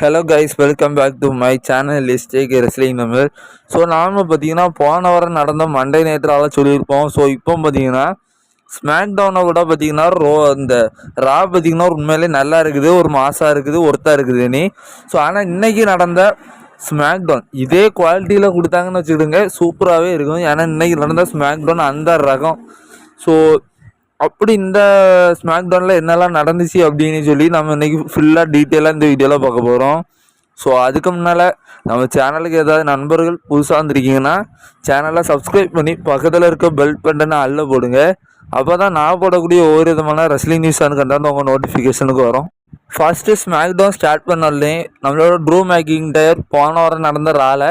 Hello guys, welcome back to my channel லிஸ்டேக் wrestling number. So நாம பார்த்தீங்கன்னா போன வாரம் நடந்த மண்டே நைட்ரால சொல்லியிருப்போம். ஸோ இப்போ பார்த்தீங்கன்னா ஸ்மாக் டவுனை கூட பார்த்தீங்கன்னா இந்த ரா பார்த்தீங்கன்னா உண்மையிலே நல்லா இருக்குது, ஒரு மாசாக இருக்குது, ஒர்த்தாக இருக்குதுன்னு. ஸோ ஆனால் இன்னைக்கு நடந்த ஸ்மாக் டவுன் இதே குவாலிட்டியில் கொடுத்தாங்கன்னு வச்சுக்கிடுங்க, சூப்பராகவே இருக்கும். ஏன்னா இன்னைக்கு நடந்த ஸ்மாக் டவுன் அந்த ரகம். ஸோ அப்படி இந்த ஸ்மாக் டவுனில் என்னெல்லாம் நடந்துச்சு அப்படின்னு சொல்லி நம்ம இன்னைக்கு ஃபுல்லாக டீட்டெயிலாக இந்த வீடியோவில் பார்க்க போகிறோம். ஸோ அதுக்கு முன்னால் நம்ம சேனலுக்கு ஏதாவது நண்பர்கள் புதுசாக வந்துருக்கீங்கன்னா சேனலை சப்ஸ்கிரைப் பண்ணி பக்கத்தில் இருக்க பெல் பட்டனை அள்ள போடுங்க. அப்போ தான் நான் போடக்கூடிய ஒவ்வொரு விதமான ரெஸ்லிங் நியூஸ் அண்ட் கண்டாந்து உங்கள் நோட்டிஃபிகேஷனுக்கு வரும். ஃபஸ்ட்டு ஸ்மாக் டவுன் ஸ்டார்ட் பண்ணலே நம்மளோட ட்ரூ மேக்கின்டர் போன வாரம் நடந்த ராலை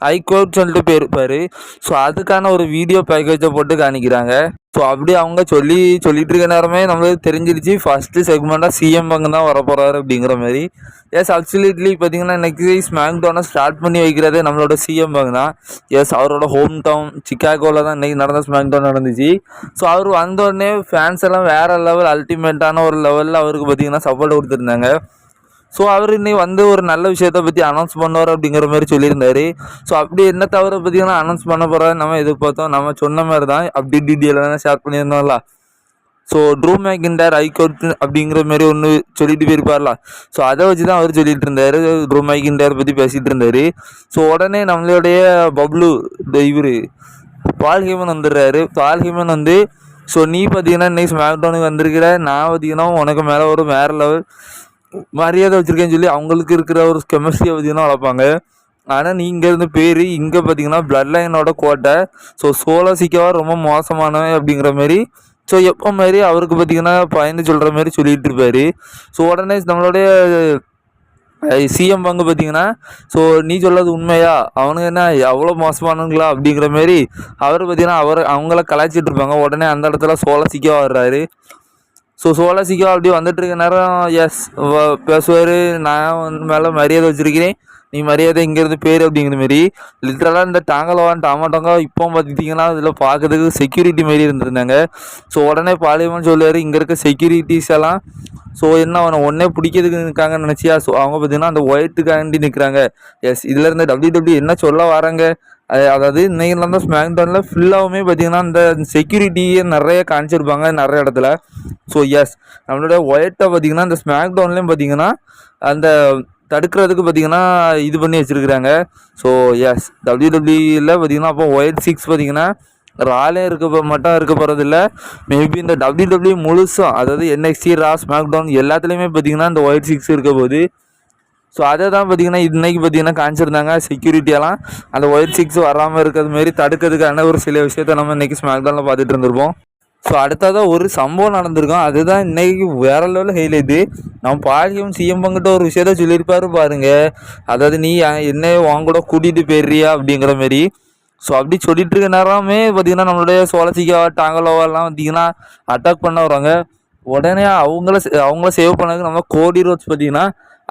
ஐகோட் சொல்லிட்டு போயிருப்பார். ஸோ அதுக்கான ஒரு வீடியோ பேக்கேஜை போட்டு காணிக்கிறாங்க. ஸோ அப்படி அவங்க சொல்லிட்டு இருக்க நேரமே நம்மளுக்கு தெரிஞ்சிருச்சு ஃபஸ்ட்டு செக்மெண்ட்டாக சிஎம் பங்கு தான் வரப்போகிறாரு அப்படிங்கிற மாதிரி. எஸ், அப்சல்யூட்லி பார்த்தீங்கன்னா இன்றைக்கி ஸ்மாக் டவுனை ஸ்டார்ட் பண்ணி வைக்கிறதே நம்மளோட சிஎம் பங்கு தான். எஸ், அவரோட ஹோம் டவுன் சிக்காகோவில் தான் இன்றைக்கி நடந்த ஸ்மாக் டவுன் நடந்துச்சு. ஸோ அவர் வந்தோடனே ஃபேன்ஸ் எல்லாம் வேறு லெவல் அல்டிமேட்டான ஒரு லெவலில் அவருக்கு பார்த்தீங்கன்னா சப்போர்ட் கொடுத்துருந்தாங்க. ஸோ அவர் இன்னைக்கு வந்து ஒரு நல்ல விஷயத்தை பற்றி அனௌன்ஸ் பண்ணுவார் அப்படிங்கிற மாதிரி சொல்லியிருந்தாரு. ஸோ அப்படி என்ன தவிர பார்த்தீங்கன்னா அனௌன்ஸ் பண்ண போகிறாரு நம்ம எதிர்பார்த்தோம். நம்ம சொன்ன மாதிரி தான் அப்படி டீட்டெயிலாக ஷேர் பண்ணியிருந்தோம்ல. ஸோ ட்ரூ மேக்கின்டர் ஐகோட் அப்படிங்கிற மாதிரி ஒன்று சொல்லிட்டு போயிருப்பார்ல. ஸோ அதை வச்சு தான் அவர் சொல்லிட்டு இருந்தார், ட்ரூ மேக்கின்டர் பற்றி பேசிகிட்டு இருந்தார். ஸோ உடனே நம்மளுடைய பப்ளு இவர் பால் ஹேமன் வந்துடுறாரு. பால் ஹேமன் வந்து ஸோ நீ பார்த்தீங்கன்னா இன்னைக்கு ஸ்மாக் டவுனுக்கு வந்திருக்கிற, நான் பார்த்தீங்கன்னா உனக்கு மேலே ஒரு வேறு லெவல் மரியாதை வச்சுருக்கேன்னு சொல்லி அவங்களுக்கு இருக்கிற ஒரு கெமிஸ்ட்ரியை பார்த்தீங்கன்னா வளர்ப்பாங்க. ஆனால் நீ இங்கேருந்து பேர் இங்கே பார்த்தீங்கன்னா பிளட் லைனோட கோட்டை. ஸோ சோலோ சிக்கவா ரொம்ப மோசமானவன் அப்படிங்கிற மாதிரி. ஸோ எப்போ மாதிரி அவருக்கு பார்த்தீங்கன்னா பயந்து சொல்கிற மாதிரி சொல்லிகிட்டு இருப்பார். ஸோ உடனே நம்மளுடைய சிஎம் பங்கு பார்த்தீங்கன்னா ஸோ நீ சொல்கிறது உண்மையா, அவனுக்கு என்ன எவ்வளோ மோசமானுங்களா அப்படிங்கிற மாரி அவர் பார்த்தீங்கன்னா அவங்கள கலாய்ச்சிட்டு இருப்பாங்க. உடனே அந்த இடத்துல சோலோ சிக்கவா வர்றாரு. ஸோ சோலசிக்கா அப்படி வந்துட்டு இருக்க நேரம் எஸ் பேசுவார், நான் மேலே மரியாதை வச்சுருக்கிறேன், நீ மரியாதை இங்கேருந்து பேர் அப்படிங்கிற மாரி. லிட்ரலாக இந்த டாங்கலவான் டாமாட்டோங்க இப்போ பார்த்துட்டிங்கன்னா இதில் பார்க்கறதுக்கு செக்யூரிட்டி மாரி இருந்திருந்தாங்க. ஸோ உடனே பாலியமன் சொல்லுவார், இங்கே இருக்க செக்யூரிட்டிஸ் எல்லாம் ஸோ என்ன அவனை ஒன்றே பிடிக்கிறதுக்கு நிற்காங்கன்னு நினச்சியா. ஸோ அவங்க பார்த்தீங்கன்னா அந்த ஒயிட்டுக்காண்டி நிற்கிறாங்க. எஸ், இதில் இருந்து டபிள்யூ என்ன சொல்ல வராங்க, அதாவது இன்னைக்கு நடந்த ஸ்மாக் டவுனில் ஃபுல்லாகவுமே பார்த்தீங்கன்னா இந்த செக்யூரிட்டியை நிறைய காமிச்சிருப்பாங்க நிறைய இடத்துல. ஸோ எஸ், நம்மளோட ஒயிட்டை பார்த்தீங்கன்னா இந்த ஸ்மாக் டவுன்லேயும் பார்த்தீங்கன்னா அந்த தடுக்கிறதுக்கு பார்த்தீங்கன்னா இது பண்ணி வச்சுருக்குறாங்க. ஸோ எஸ், டபிள்யூடபிள்யூவில் பார்த்தீங்கன்னா அப்போ ஒயிட் 6 பார்த்தீங்கன்னா ராலே மட்டும் இருக்க போகிறது இல்லை, மேபி இந்த டபிள்யூடபிள்யூ முழுசும், அதாவது என்எக்ஸ்டி ரா ஸ்மாக் டவுன் எல்லாத்துலேயுமே பார்த்தீங்கன்னா இந்த ஒயிட் 6 இருக்க போகுது. ஸோ அதை தான் பார்த்தீங்கன்னா இன்றைக்கி பார்த்தீங்கன்னா காமிச்சிருந்தாங்க செக்யூரிட்டியெல்லாம் அந்த ஒயிட் 6 வராமல் இருக்கிறது மாரி தடுக்கிறதுக்கான ஒரு சில விஷயத்த நம்ம இன்றைக்கி ஸ்மாக் டவுனில் பார்த்துட்டு இருந்திருப்போம். ஸோ அடுத்ததாக ஒரு சம்பவம் நடந்திருக்கோம், அதுதான் இன்றைக்கி வேறு லெவலில் ஹைலைட்டு. நம்ம பாலியும் சிஎம் பங்கிட்ட ஒரு விஷயத்த சொல்லியிருப்பாரு பாருங்க, அதாவது நீ என்ன வாங்க கூட கூட்டிகிட்டு போயிடுறியா அப்படிங்கிற மாரி. ஸோ அப்படி சொல்லிட்டு இருக்க நேரமே பார்த்தீங்கன்னா நம்மளுடைய சோலசிக்கா டாங்கலோவெல்லாம் பார்த்தீங்கன்னா அட்டாக் பண்ண வராங்க. உடனே அவங்கள சேவ் பண்ணதுக்கு நம்ம கோடி ரோட்ஸ் பார்த்தீங்கன்னா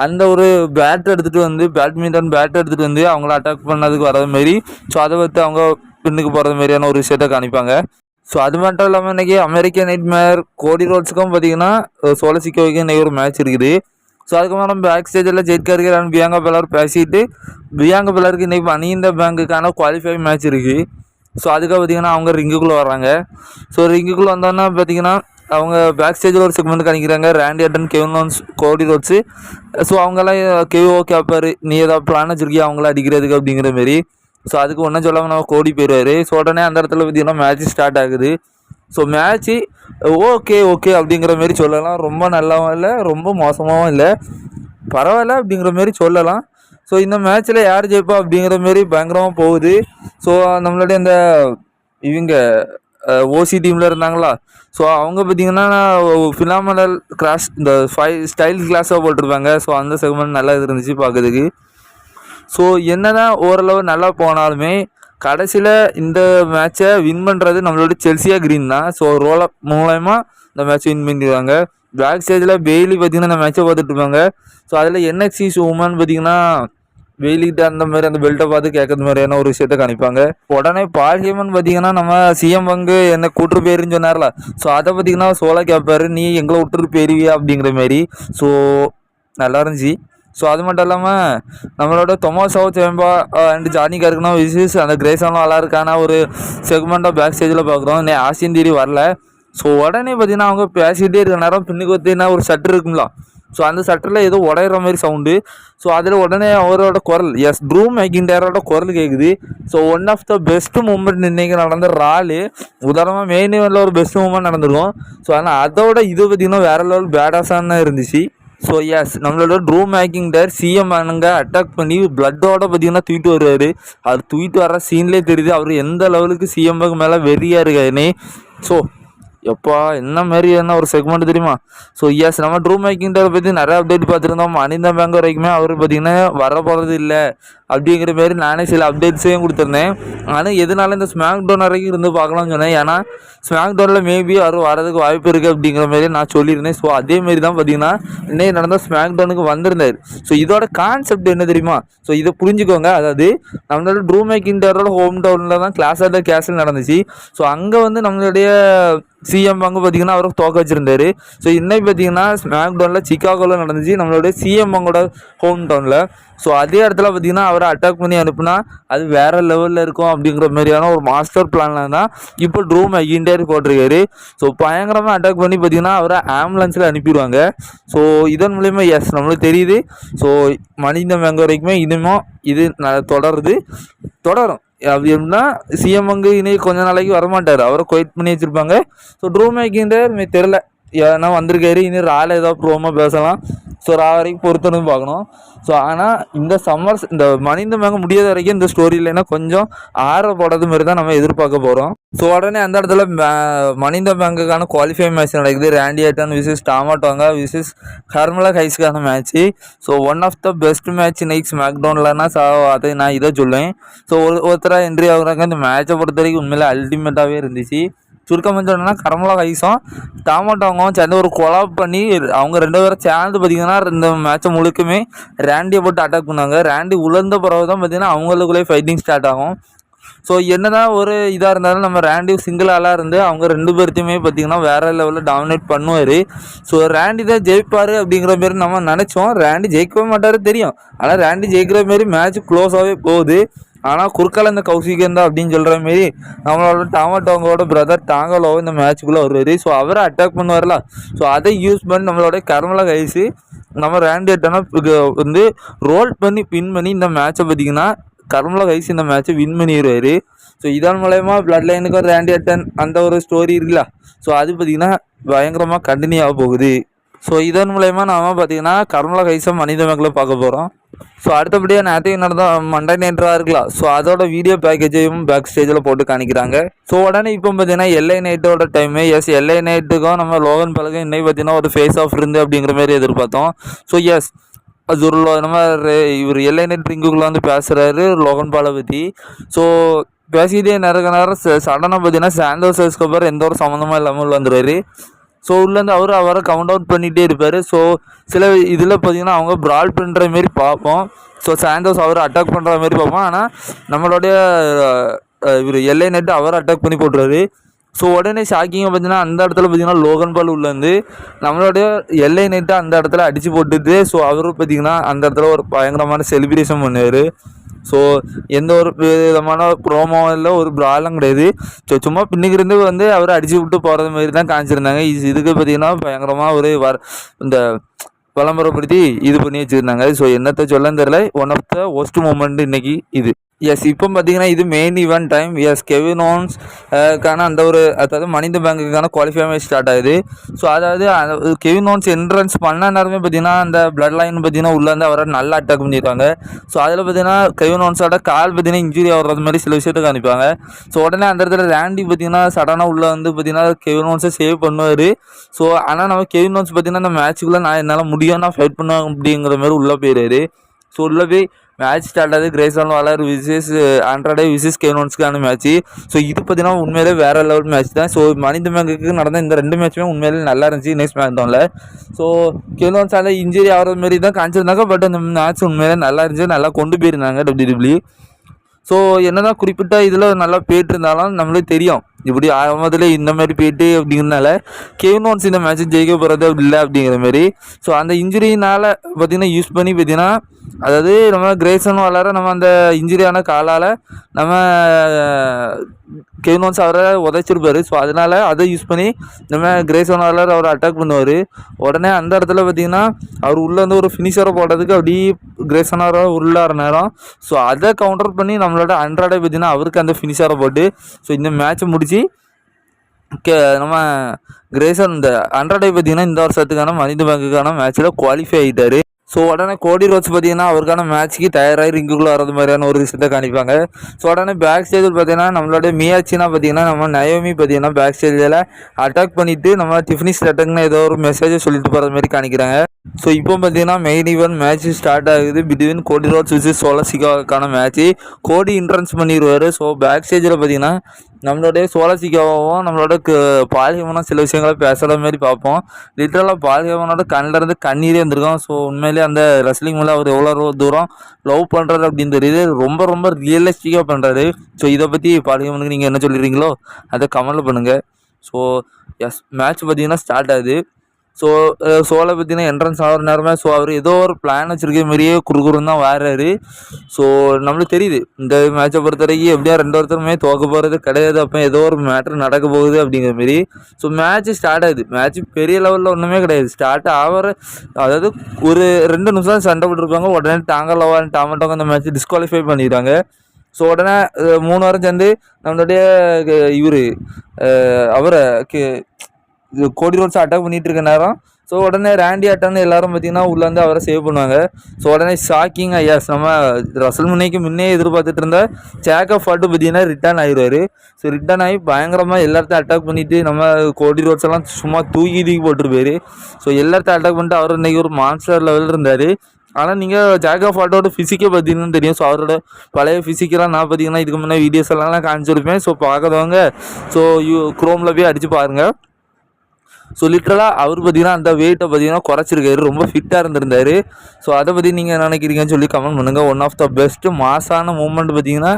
அந்த ஒரு பேட் எடுத்துகிட்டு வந்து பேட்மிண்டன் பேட் எடுத்துகிட்டு வந்து அவங்கள அட்டாக் பண்ணதுக்கு வர்றது மாரி. ஸோ அதை பார்த்து அவங்க பின்னுக்கு போகிறது மாதிரியான ஒரு விஷயத்த காணிப்பாங்க. ஸோ அது மட்டும் இல்லாமல் இன்றைக்கி அமெரிக்கன் நைட் மேர் கோடி ரோட்ஸுக்கும் பார்த்தீங்கன்னா சோலசிக்கோவுக்கு இன்றைக்கி ஒரு மேட்ச் இருக்குது. ஸோ அதுக்கப்புறம் பேக் ஸ்டேஜில் ஜெயிட் கர்கர் அண்ட் பியாங்கா பெலார் பேசிட்டு பியாங்கா பெலாருக்கு இன்றைக்கி மணி இந்த பேங்குக்கான குவாலிஃபை மேட்ச் இருக்குது. ஸோ அதுக்காக பார்த்தீங்கன்னா அவங்க ரிங்குக்குள்ளே வர்றாங்க. ஸோ ரிங்குக்குள்ளே வந்தோன்னா பார்த்தீங்கன்னா அவங்க பேக் ஸ்டேஜில் ஒரு செக்மெண்ட் காணிக்கிறாங்க, ரேண்டி ஆர்டன், கெவின் ஓவன்ஸ், கோடி ரோட்ஸு. ஸோ அவங்கெல்லாம் கெவிஓ கேட்பார், நீ ஏதாவது பிளான் வச்சுருக்கியா அவங்கள அடிக்கிறதுக்கு அப்படிங்கிற மாரி. ஸோ அதுக்கு ஒன்றும் சொல்லாமல் நம்ம கோடி போயிடுவார். ஸோ உடனே அந்த இடத்துல பார்த்தீங்கன்னா மேட்ச் ஸ்டார்ட் ஆகுது. ஸோ மேட்ச்சு ஓகே அப்படிங்கிற மாரி சொல்லலாம், ரொம்ப நல்லாவும் இல்லை ரொம்ப மோசமாகவும் இல்லை, பரவாயில்ல அப்படிங்கிற மாரி சொல்லலாம். ஸோ இந்த மேட்ச்சில் யார் ஜெயிப்பா அப்படிங்கிற மாரி பயங்கரமாக போகுது. ஸோ நம்மளுடைய இந்த இவங்க ஓசி டீமில் இருந்தாங்களா, ஸோ அவங்க பார்த்தீங்கன்னா ஃபினாமினல் கிளாஸ் இந்த ஸ்டைல் கிளாஸாக போட்டிருப்பாங்க. ஸோ அந்த செக்மெண்ட் நல்லா இருந்துச்சு பார்க்குறதுக்கு. ஸோ என்ன தான் ஓரளவு நல்லா போனாலுமே கடைசியில் இந்த மேட்சை வின் பண்ணுறது நம்மளோட செல்சியா கிரீன் தான். ஸோ ரோலப் மூலயமா இந்த மேட்ச்சை வின் பண்ணிடுவாங்க. பேக் ஸ்டேஜில் பெய்லி பார்த்தீங்கன்னா இந்த மேட்சை பார்த்துட்டு இருப்பாங்க. ஸோ அதில் என்எக்சி உமன் பார்த்தீங்கன்னா வெயிலிட்டு அந்த மாதிரி அந்த பெல்ட்டை பார்த்து கேட்கறது மாதிரியான ஒரு விஷயத்த காணிப்பாங்க. உடனே பால் ஹேமன் பார்த்தீங்கன்னா நம்ம சிஎம் பங்கு என்ன கூட்டுரு போயிருன்னு சொன்னார்ல, ஸோ அதை பார்த்தீங்கன்னா சோலா கேட்பாரு, நீ எங்களை விட்டுட்டு போயிருவியா அப்படிங்கிற மாதிரி. ஸோ நல்லா இருந்துச்சு. ஸோ அது மட்டும் இல்லாமல் நம்மளோட தொமாசோ சேம்பா அண்ட் ஜானி கருக்குனா விசிஸ் அந்த கிரேசானும் அலாருக்கான ஒரு செக்மெண்ட்டாக பேக் ஸ்டேஜில் பார்க்குறோம். இன்னும் ஆசியன் தீரி வரல. ஸோ உடனே பார்த்தீங்கன்னா அவங்க பேசிகிட்டே இருக்க நேரம் பின்னுக்கு பார்த்தீங்கன்னா ஒரு ஷட்டர் இருக்குங்களா, ஸோ அந்த ஷட்டரில் ஏதோ உடையிற மாதிரி சவுண்டு. ஸோ அதில் உடனே அவரோட குரல், எஸ் ட்ரூ மெக்கின்டையரோட குரல் கேட்குது. So one of the best moment இன்றைக்கி நடந்த ராலு. உதாரணமாக மெயின் இவெண்ட்டில் ஒரு பெஸ்ட் மூமெண்ட் நடந்திருக்கும். ஸோ ஆனால் அதோட இது பார்த்திங்கன்னா வேறு லெவல் பேடாஸான இருந்துச்சு. ஸோ எஸ் நம்மளோட ட்ரூ மெக்கின்டையர் சிஎம் அங்கே அட்டாக் பண்ணி பிளட்டோட பார்த்தீங்கன்னா தூக்கிட்டு வருவார். அது தூக்கிட்டு வர சீன்லேயே தெரியுது அவர் எந்த லெவலுக்கு சிஎம்க்கு மேலே வெறியாக இருக்காருன்னு. ஸோ எப்பா என்ன மாதிரி என்ன ஒரு செக்மெண்ட் தெரியுமா. ஸோ எஸ் நம்ம ட்ரூ மேக்கிங்டரை பற்றி நிறைய அப்டேட் பார்த்துருந்தோம். மனித பேங்க் வரைக்குமே அவர் பார்த்திங்கன்னா வர போகிறது இல்லை அப்படிங்கிற மாரி நானே சில அப்டேட்ஸையும் கொடுத்துருந்தேன். ஆனால் எதனால இந்த ஸ்மாக் டவுன் வரைக்கும் இருந்து பார்க்கலாம்னு சொன்னேன். ஏன்னா ஸ்மாக் டவுனில் மேபி அவர் வரதுக்கு வாய்ப்பு இருக்குது அப்படிங்கிற மாரி நான் சொல்லியிருந்தேன். ஸோ அதேமாரி தான் பார்த்திங்கன்னா இன்னைக்கு நடந்த ஸ்மாக் டவுனுக்கு வந்திருந்தார். ஸோ இதோட கான்செப்ட் என்ன தெரியுமா. ஸோ இதை புரிஞ்சுக்கோங்க. அதாவது நம்மளோட ட்ரூ மேக்கிங்டரோட ஹோம் டவுனில் தான் கிளாஸ் ஆஃப் த கேசல் நடந்துச்சு. ஸோ அங்கே வந்து நம்மளுடைய சிஎம் பங்கு பார்த்திங்கன்னா அவரை தோக்க வச்சுருந்தார். ஸோ இன்னைக்கு பார்த்திங்கன்னா ஸ்மாக் டவுனில் சிக்காகோவில் நடந்துச்சு, நம்மளுடைய சிஎம் பங்கோட ஹோம் டவுனில். ஸோ அதே இடத்துல பார்த்திங்கன்னா அவரை அட்டாக் பண்ணி அனுப்புனா அது வேறு லெவலில் இருக்கும் அப்படிங்கிற மாதிரியான ஒரு மாஸ்டர் பிளானில் தான் இப்போ ட்ரூ மெக்கின்டையர் போட்டிருக்காரு. ஸோ பயங்கரமாக அட்டாக் பண்ணி பார்த்திங்கன்னா அவரை ஆம்புலன்ஸில் அனுப்பிடுவாங்க. ஸோ இதன் மூலயமா எஸ் நம்மளுக்கு தெரியுது. ஸோ மனித மேங்க வரைக்குமே இன்னமும் இது தொடரும். அப்படி எப்படின்னா சிஎம் அங்கு இன்னைக்கு கொஞ்ச நாளைக்கு வரமாட்டார், அவரை குவைட் பண்ணி வச்சுருப்பாங்க. ஸோ ட்ரூ மேக்கின்டையர் தெரில ஏன்னா வந்திருக்காரு, இனி ரால ஏதாவது ப்ரோமோ பேசலாம். ஸோ ரா வரைக்கும் பொறுத்தணும் பார்க்கணும். ஸோ ஆனால் இந்த இந்த மனித மேங்க முடியாத வரைக்கும் இந்த ஸ்டோரி இல்லைன்னா கொஞ்சம் போடுறது மாதிரி தான் நம்ம எதிர்பார்க்க போகிறோம். ஸோ உடனே அந்த இடத்துல மனித பேங்குக்கான குவாலிஃபை மேட்ச் நடக்குது. ரேண்டி ஆட்டன் விசிஸ் டாமாட்டோங்க விசிஸ் ஹர்மலா கைஸ்க்கான match. So one of the best match இன்னைக்கு ஸ்மாக் டவுன்லன்னா அதை நான் இதை சொல்லுவேன். ஸோ ஒருத்தராக என்ட்ரி ஆகுறாங்க. இந்த மேட்சை பொறுத்த வரைக்கும் உண்மையிலே அல்டிமேட்டாகவே இருந்துச்சு. சுருக்கம் சொன்னோன்னா கர்மலா கைஸும் டாமாட்டோவும் சேர்ந்து ஒரு கொலாப் பண்ணி அவங்க 2 பேரும் சேர்ந்து பார்த்திங்கன்னா இந்த மேட்சை முழுக்குமே ரேண்டியை போட்டு அட்டாக் பண்ணாங்க. ரேண்டி உலர்ந்த பிறகு தான் பார்த்திங்கன்னா அவங்களுக்குள்ளே ஃபைட்டிங் ஸ்டார்ட் ஆகும். ஸோ என்ன தான் ஒரு இதாக இருந்தாலும் நம்ம ரேண்டி சிங்கிள் ஆளாக இருந்து அவங்க 2 பேர்த்தையுமே பார்த்திங்கன்னா வேறு லெவலில் டாமினேட் பண்ணுவார். ஸோ ரேண்டி தான் ஜெயிப்பார் அப்படிங்கிற மாரி நம்ம நினச்சோம். ரேண்டி ஜெயிக்கவே மாட்டார் தெரியும். ஆனால் ரேண்டி ஜெயிக்கிற மாரி மேட்ச் க்ளோஸாகவே போகுது. ஆனால் குறுக்கால இந்த கௌசிகன் தான் அப்படின்னு சொல்கிற மாரி நம்மளோட டாமாட்டோங்கோட பிரதர் டாங்கலோ இந்த மேட்ச்சுக்குள்ளே வருவார். ஸோ அவரை அட்டாக் பண்ணுவார்ல. ஸோ அதை யூஸ் பண்ணி நம்மளோட கர்மலா கைஸு நம்ம ரேண்டி ஆட்டனை வந்து ரோல் பண்ணி பின் பண்ணி இந்த மேட்சை பார்த்திங்கன்னா கர்மலா கைஸ் இந்த மேட்சை வின் பண்ணிடுவார். ஸோ இதன் மூலயமா பிளட் லைனுக்கு ஒரு ரேண்டி ஆட்டன் அந்த ஒரு ஸ்டோரி இருக்குல்ல, ஸோ அது பார்த்திங்கன்னா பயங்கரமாக கண்டினியூ ஆக போகுது. ஸோ இதன் மூலயமா நாம் பார்த்திங்கன்னா கர்மலா கைஸை மனித மேக்கில் பார்க்க போகிறோம். ஸோ அடுத்தபடியாக நேற்றைக்கு நடந்த மண்டே நைட்டாக இருக்கலாம். ஸோ அதோட வீடியோ பேக்கேஜையும் பேக் ஸ்டேஜில் போட்டு காணிக்கிறாங்க. ஸோ உடனே இப்போ பார்த்தீங்கன்னா எல்ஐ நைட்டோட டைமு எஸ் எல்ஐ நைட்டுக்கும் நம்ம லோகன் பாலுக்கும் இன்னைக்கு பார்த்தீங்கன்னா ஒரு ஃபேஸ் ஆஃப் இருந்து அப்படிங்கிற மாதிரி எதிர்பார்த்தோம். ஸோ எஸ் அது ஒரு நம்ம இவர் எல்ஐ நைட் ரிங்குக்குள்ளே வந்து பேசுகிறாரு லோகன் பாலை பற்றி. ஸோ பேசிக்கிட்டே நேரம் சடனாக பார்த்தீங்கன்னா சாண்டோஸ் எஸ்கோபார் எந்த ஒரு சம்மந்தமாக இல்லாமல் உள்ள வந்துடுவார். ஸோ உள்ளேருந்து அவரை கவுண்ட் அவுட் பண்ணிகிட்டே இருப்பார். ஸோ சில இதில் பார்த்திங்கன்னா அவங்க ப்ரால் பண்ணுற மாரி பார்ப்போம். ஸோ சாண்டோஸ் அவர் அட்டாக் பண்ணுற மாதிரி பார்ப்போம். ஆனால் நம்மளுடைய இவர் எல்ஐ நைட்டு அவர் அட்டாக் பண்ணி போட்டுருவாரு. ஸோ உடனே ஷாக்கிங்காக பார்த்தீங்கன்னா அந்த இடத்துல பார்த்திங்கன்னா லோகன் பால் உள்ளேருந்து நம்மளுடைய எல்ஐ நைட்டை அந்த இடத்துல அடித்து போட்டுட்டு ஸோ அவரும் பார்த்திங்கன்னா அந்த இடத்துல ஒரு பயங்கரமான செலிப்ரேஷன் பண்ணுவார். ஸோ எந்த ஒரு விதமான ப்ரோமோ இல்லை, ஒரு ப்ராலும் கிடையாது. ஸோ சும்மா பின்னுக்கிருந்து வந்து அவரை அடித்து விட்டு போகிறது மாதிரி தான் காமிச்சிருந்தாங்க. இதுக்கு பார்த்திங்கன்னா பயங்கரமாக ஒரு இந்த விளம்பரப்படுத்தி இது பண்ணி வச்சுருந்தாங்க. ஸோ என்னத்தை சொல்லன்னு தெரியல. One of the worst moment இன்றைக்கி இது. எஸ் இப்போ பார்த்தீங்கன்னா இது main event time. Yes Kevin Owens கான அந்த ஒரு அதாவது மனித பேங்குக்கான குவாலிஃபை மேட்ச் ஸ்டார்ட் ஆகுது. ஸோ அதாவது கெவின் ஓவன்ஸ் என்ட்ரன்ஸ் பண்ண நேரமே பார்த்தீங்கன்னா அந்த பிளட் லைன் பார்த்தீங்கன்னா உள்ளே வந்து அவரை நல்லா அட்டாக் பண்ணியிருக்காங்க. ஸோ அதில் பார்த்தீங்கன்னா கெவின் ஓவன்ஸோட கால் பார்த்தீங்கன்னா இன்ஜுரி ஆகிறது மாதிரி சில விஷயத்தை காமிப்பாங்க. ஸோ உடனே அந்த இடத்துல ரேண்டி பார்த்தீங்கன்னா சடனாக உள்ளே வந்து பார்த்தீங்கன்னா கெவின் ஓவன்ஸை சேவ் பண்ணுவார். ஸோ ஆனால் நம்ம கெவின் ஓவன்ஸ் பார்த்தீங்கன்னா அந்த மேட்ச்சுக்குள்ளே நான் என்னால் முடியும் நான் ஃபைட் பண்ணுவேன் அப்படிங்கிற மாதிரி உள்ளே போயிடுறாரு. ஸோ உள்ளே போய் மேட்ச் ஸ்டார்ட் ஆகுது. கிரேசான் வாலர் விசிஸ் ஆண்ட்ராடே விசிஸ் கெவின் ஓவன்ஸ்க்கான மேட்ச்சு. ஸோ இது பார்த்தீங்கன்னா உண்மையிலே வேறு லெவல் மேட்ச் தான். ஸோ மனித மேங்குக்கு நடந்த இந்த 2 மேட்சுமே உண்மையிலே நல்லா இருந்துச்சு நெக்ஸ்ட் மேட்ச் டவுனில். ஸோ கெவின் ஓவன்ஸால் இன்ஜுரி ஆகிற மாரி தான் காமிச்சிருந்தாங்க. பட் அந்த மேட்ச் உண்மையிலே நல்லா இருந்துச்சு, நல்லா கொண்டு போயிருந்தாங்க WWE. ஸோ என்ன தான் குறிப்பிட்ட இதில் நல்லா போயிட்டு இருந்தாலும் நம்மளுக்கு தெரியும் இப்படி ஆரம்பத்தில் இந்த மாதிரி போயிட்டு அப்படிங்கிறதுனால கெவின் ஓவன்ஸ் இந்த மேட்ச் ஜெயிக்க போகிறது இல்லை அப்படிங்கிற மாதிரி. ஸோ அந்த இன்ஜுரினால் பார்த்திங்கன்னா யூஸ் பண்ணி பார்த்திங்கன்னா அதாவது நம்ம கிரேசன் வாலரை நம்ம அந்த இன்ஜுரியான காலால் நம்ம கெவின் ஓவன்ஸ் அவரை உதைச்சிருப்பார். ஸோ அதனால் அதை யூஸ் பண்ணி நம்ம கிரேசன் வாலர் அவரை அட்டாக் பண்ணுவார். உடனே அந்த இடத்துல பார்த்திங்கன்னா அவர் உள்ளே வந்து ஒரு ஃபினிஷரை போடுறதுக்கு அப்படி கிரேசன் வாலர் உள்ளார நேரம். ஸோ அதை கவுண்டர் பண்ணி நம்மளோட அண்ட்ராடை பார்த்திங்கன்னா அவருக்கு அந்த ஃபினிஷரை போட்டு ஸோ இந்த மேட்ச்சை முடித்து நம்ம கிரேசன் இந்த அண்ட்ராடை பார்த்திங்கன்னா இந்த வருஷத்துக்கான மனித பேங்குக்கான மேட்ச்சில் குவாலிஃபை ஆகிட்டார். ஸோ உடனே கோடி ரோட்ஸ் பார்த்திங்கன்னா அவருக்கான மேட்ச்சுக்கு தயாராகி ரிங்குக்குள்ளே வர்றது மாதிரியான ஒரு விஷயத்தை காணிப்பாங்க. ஸோ உடனே பேக் ஸ்டேஜில் பார்த்திங்கன்னா நம்மளோட மியாச்சினா பார்த்திங்கன்னா நம்ம நயோமி பார்த்திங்கன்னா பேக் ஸ்டேஜில் அட்டாக் பண்ணிவிட்டு நம்ம டிஃபினி ஸ்டார்ட்டுங்கன்னு ஏதோ ஒரு மெசேஜை சொல்லிட்டு போகிற மாதிரி காணிக்கிறாங்க. ஸோ இப்போ பார்த்திங்கன்னா மெயின் ஈவெண்ட் மேட்ச் ஸ்டார்ட் ஆகுது பிட்வீன் கோடி ரோட்ஸ் விசஸ் சோலசிகாவுக்கான மேட்ச்சு. கோடி என்ட்ரன்ஸ் பண்ணிடுவார். ஸோ பேக் ஸ்டேஜில் பார்த்திங்கன்னா நம்மளுடைய சோலசிகாவும் நம்மளோட பால்ஹேமனும் சில விஷயங்களை பேசுகிற மாதிரி பார்ப்போம். லிட்டரலாக பால்ஹேமனோட கண்ணில் இருந்து கண்ணீரே இருந்திருக்கும். ஸோ உண்மையிலே அந்த ரெஸ்லிங் மேலே அவர் எவ்வளோ தூரம் லவ் பண்ணுறாரு அப்படின்னு தெரியுது. ரொம்ப ரொம்ப ரியலிஸ்டிக்காக பண்ணுறாரு. ஸோ இதை பற்றி பால்ஹேமனுக்கு நீங்கள் என்ன சொல்லிடுறீங்களோ அதை கமெண்டில் பண்ணுங்கள். ஸோ எஸ் மேட்ச் பார்த்திங்கன்னா ஸ்டார்ட் ஆகுது. ஸோ சோலை பார்த்திங்கன்னா என்ட்ரன்ஸ் ஆகிற நேரமே ஸோ அவர் ஏதோ ஒரு பிளான் வச்சுருக்க மாதிரியே குறுகுறுன்னு தான் வர்றாரு. ஸோ நம்மளுக்கு தெரியுது இந்த மேட்சை பொறுத்த வரைக்கும் எப்படியா ரெண்டு ஒருத்தருமே தோக்க போகிறது கிடையாது. அப்போ ஏதோ ஒரு மேட்ரு நடக்க போகுது அப்படிங்கிற மாரி. ஸோ மேட்ச்சு ஸ்டார்ட் ஆகுது. மேட்ச்சு பெரிய லெவலில் ஒன்றுமே கிடையாது. ஸ்டார்ட் ஆகிற அதாவது ஒரு 2 நிமிஷம் சண்டை போட்டுருப்பாங்க. உடனே டாங்கலவான் டாமட்டோங்க அந்த மேட்ச்சு டிஸ்குவாலிஃபை பண்ணிடுறாங்க. ஸோ உடனே 3 வாரம் சேர்ந்து நம்மளுடைய இவர் அவரை கோடி ரோட்ஸ் அட்டாக் பண்ணிகிட்டு இருக்க நேரம். ஸோ உடனே ரேண்டி ஆட்டன்னு எல்லாரும் பார்த்திங்கன்னா உள்ளேருந்து அவரை சேவ் பண்ணுவாங்க. ஸோ உடனே ஷாக்கிங்காக எஸ் நம்ம ரசல்மனைக்கு முன்னே எதிர்பார்த்துட்டு இருந்த சேக்கப் ஃபாட்டு பார்த்திங்கன்னா ரிட்டர்ன் ஆகிடுவார். ஸோ ரிட்டர்ன் ஆகி பயங்கரமாக எல்லாத்தையும் அட்டாக் பண்ணிவிட்டு நம்ம கோடி ரோட்ஸ் எல்லாம் சும்மா தூக்கி போட்டுருப்பார். ஸோ எல்லாத்தையும் அட்டாக் பண்ணிட்டு அவர் இன்றைக்கி ஒரு மான்ஸ்டர் லெவலில் இருந்தார். ஆனால் நீங்கள் ஜாக்கப் ஃபாட்டோட ஃபிசிக்கை பார்த்தீங்கன்னு தெரியும். ஸோ அவரோட பழைய ஃபிசிக்கெலாம் நான் பார்த்திங்கன்னா இதுக்கு முன்னே வீடியோஸ் எல்லாம் காமிச்சிருப்பேன். ஸோ பார்க்காதவங்க ஸோ குரோமில் போய் அடித்து பாருங்கள். ஸோ லிட்ரலாக அவர் பார்த்திங்கன்னா அந்த வெயிட்டை பார்த்திங்கன்னா குறைச்சிருக்காரு. ரொம்ப ஃபிட்டாக இருந்திருந்தார். ஸோ அதை பற்றி நீங்கள் நினைக்கிறீங்கன்னு சொல்லி கமெண்ட் பண்ணுங்கள். ஒன் ஆஃப் த பெஸ்ட்டு மாசான மூமெண்ட் பார்த்திங்கன்னா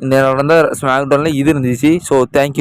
இந்த நடந்த ஸ்மாக் டவுனில் இது இருந்துச்சு. So thank you.